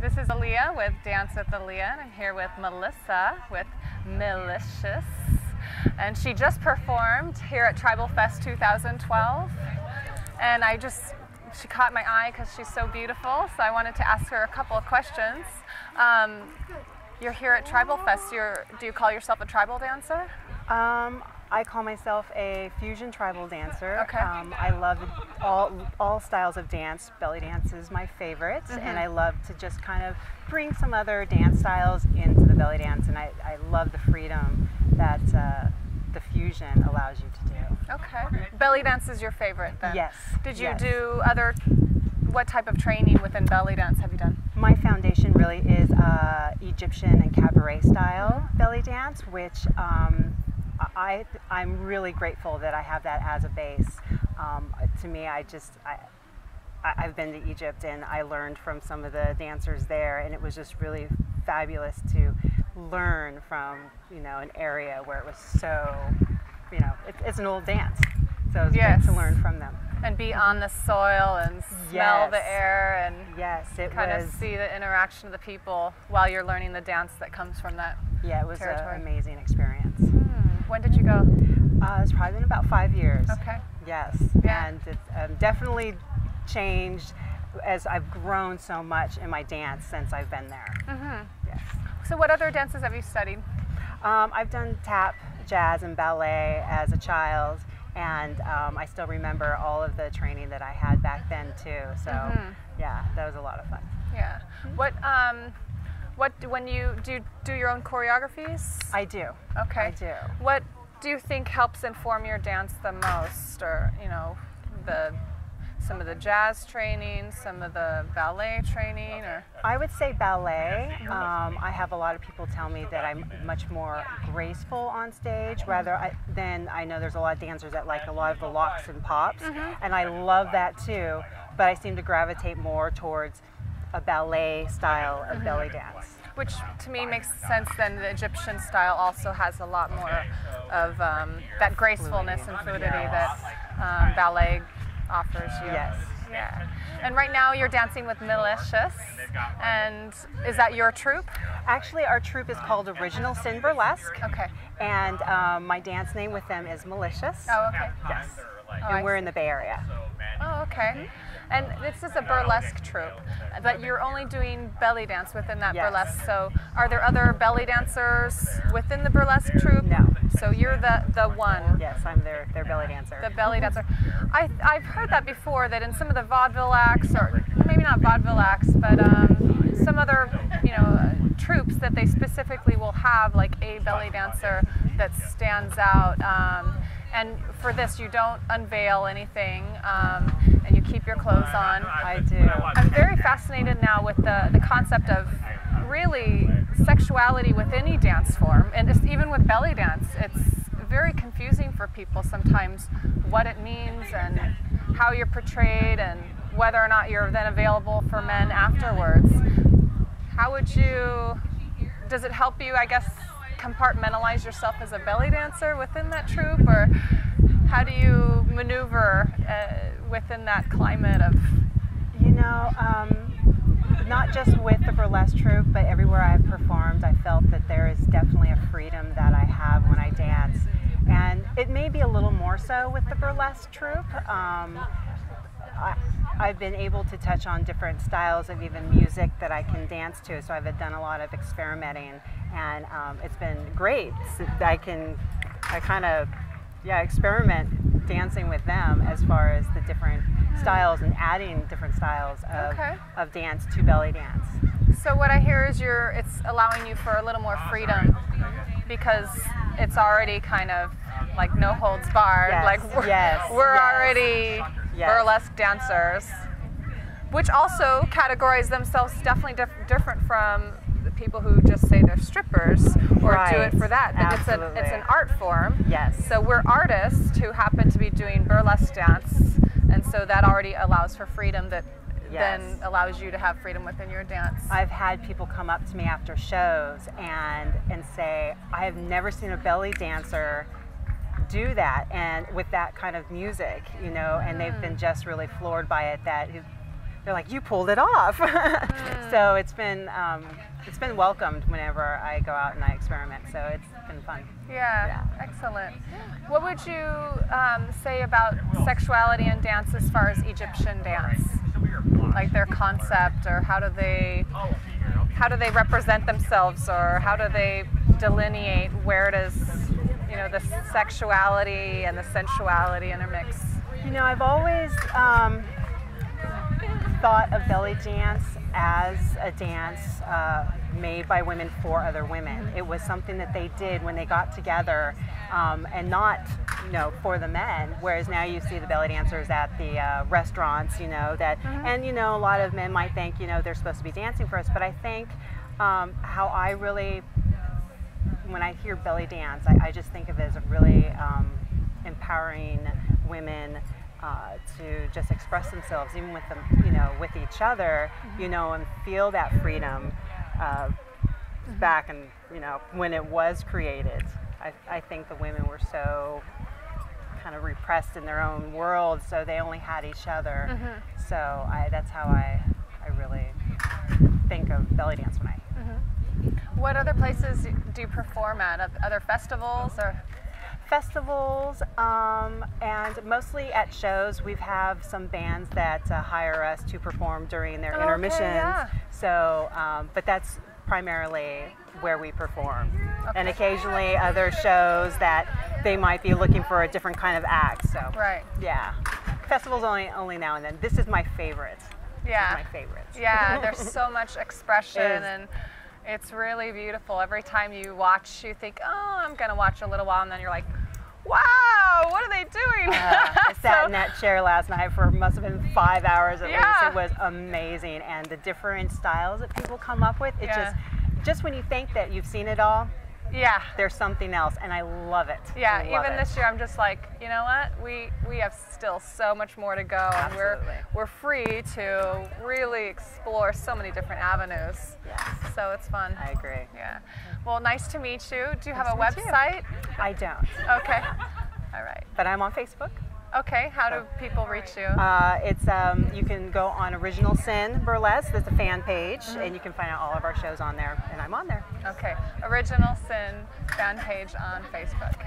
This is Alia with Dance with Alia, and I'm here with Melissa with Melicious. And she just performed here at Tribal Fest 2012. And she caught my eye because she's so beautiful, so I wanted to ask her a couple of questions. You're here at Tribal Fest. Do you call yourself a tribal dancer? I call myself a fusion tribal dancer. Okay. I love all styles of dance. Belly dance is my favorite, and I love to just kind of bring some other dance styles into the belly dance, and I love the freedom that the fusion allows you to do. Okay. Belly dance is your favorite then? Yes. Did you do what type of training within belly dance have you done? My foundation really is Egyptian and cabaret style belly dance, which I'm really grateful that I have that as a base. To me, I've been to Egypt and I learned from some of the dancers there, and it was just really fabulous to learn from, an area where it was so, it's an old dance. So it's great to learn from them. And be on the soil and smell the air and kind of see the interaction of the people while you're learning the dance that comes from that it was an amazing experience. When did you go? It's probably been about 5 years. Okay. Yes. Yeah. And it's definitely changed as I've grown so much in my dance since I've been there. Yes. So what other dances have you studied? I've done tap, jazz, and ballet as a child, and I still remember all of the training that I had back then too. So yeah, that was a lot of fun. Yeah. When you do your own choreographies? I do. Okay. I do. What do you think helps inform your dance the most, or some of the jazz training, some of the ballet training, or? I would say ballet. I have a lot of people tell me that I'm much more graceful on stage, than I know there's a lot of dancers that like a lot of the locks and pops, and I love that too, but I seem to gravitate more towards a ballet style of belly dance. Which to me makes sense. Then the Egyptian style also has a lot more of that gracefulness and fluidity that ballet offers you. Yes. Yeah. And right now you're dancing with Melicious, and is that your troupe? Actually, our troupe is called Original Sin Burlesque. Okay. And my dance name with them is Melicious. Oh, okay. Yes. And we're in the Bay Area. Oh, okay. And this is a burlesque troupe, but you're only doing belly dance within that burlesque. So are there other belly dancers within the burlesque troupe? No. So you're the one. Yes, I'm their belly dancer. The belly dancer. I've heard that before, that in some of the vaudeville acts, or maybe not vaudeville acts, but some other troupes, that they specifically will have like a belly dancer that stands out. And for this, you don't unveil anything, and you keep your clothes on. I do. I'm very fascinated now with the concept of really sexuality with any dance form, and even with belly dance. It's very confusing for people sometimes what it means and how you're portrayed and whether or not you're then available for men afterwards. Does it help you, I guess, compartmentalize yourself as a belly dancer within that troupe, or how do you maneuver within that climate of? Not just with the burlesque troupe, but everywhere I've performed, I felt that there is definitely a freedom that I have when I dance, and it may be a little more so with the burlesque troupe. I've been able to touch on different styles of even music that I can dance to, so I've done a lot of experimenting, and it's been great. So I kind of experiment dancing with them as far as the different styles and adding different styles of dance to belly dance. So what I hear is it's allowing you for a little more freedom, because it's already kind of like no holds barred. Yes, like we're already burlesque dancers, which also categorize themselves definitely different from the people who just say they're strippers or do it for that. It's an art form. Yes. So we're artists who happen to be doing burlesque dance, and so that already allows for freedom that then allows you to have freedom within your dance. I've had people come up to me after shows and say, I have never seen a belly dancer do that, and with that kind of music, and they've been just really floored by it, that they're like, you pulled it off. So it's been welcomed whenever I go out and I experiment. So it's been fun. Yeah, excellent. What would you say about sexuality in dance as far as Egyptian dance? Like their concept, or how do they represent themselves, or how do they delineate where does, you know, the sexuality and the sensuality intermix? You know, I've always thought of belly dance as a dance made by women for other women. It was something that they did when they got together, and not, you know, for the men. Whereas now you see the belly dancers at the restaurants, you know, that, and you know, a lot of men might think, you know, they're supposed to be dancing for us. But I think how I really, when I hear belly dance, I just think of it as a really empowering women to just express themselves, even with them, you know, with each other, you know, and feel that freedom back, and you know, when it was created. I think the women were so kind of repressed in their own world, so they only had each other. So that's how I really think of belly dance when I. What other places do you perform at? Other festivals or? Festivals, and mostly at shows. We have some bands that hire us to perform during their intermissions. Yeah. So, but that's primarily where we perform. And occasionally other shows that they might be looking for a different kind of act. So, yeah, festivals only now and then. This is my favorite. Yeah, this is my favorite. Yeah, there's so much expression, and it's really beautiful. Every time you watch, you think, oh, I'm gonna watch a little while, and then you're like, wow, what are they doing? I sat in that chair last night for must have been 5 hours at least. It was amazing, and the different styles that people come up with. It just when you think that you've seen it all, there's something else, and I love it. Yeah, even this year, I'm just like, you know what? We have still so much more to go, and we're free to really explore so many different avenues. Yes. So it's fun. I agree. Yeah. Well, nice to meet you. Do you have a website? I don't. Okay. All right. But I'm on Facebook. Okay. How do people reach you? It's you can go on Original Sin Burlesque. That's a fan page, and you can find out all of our shows on there, and I'm on there. Okay. Original Sin fan page on Facebook.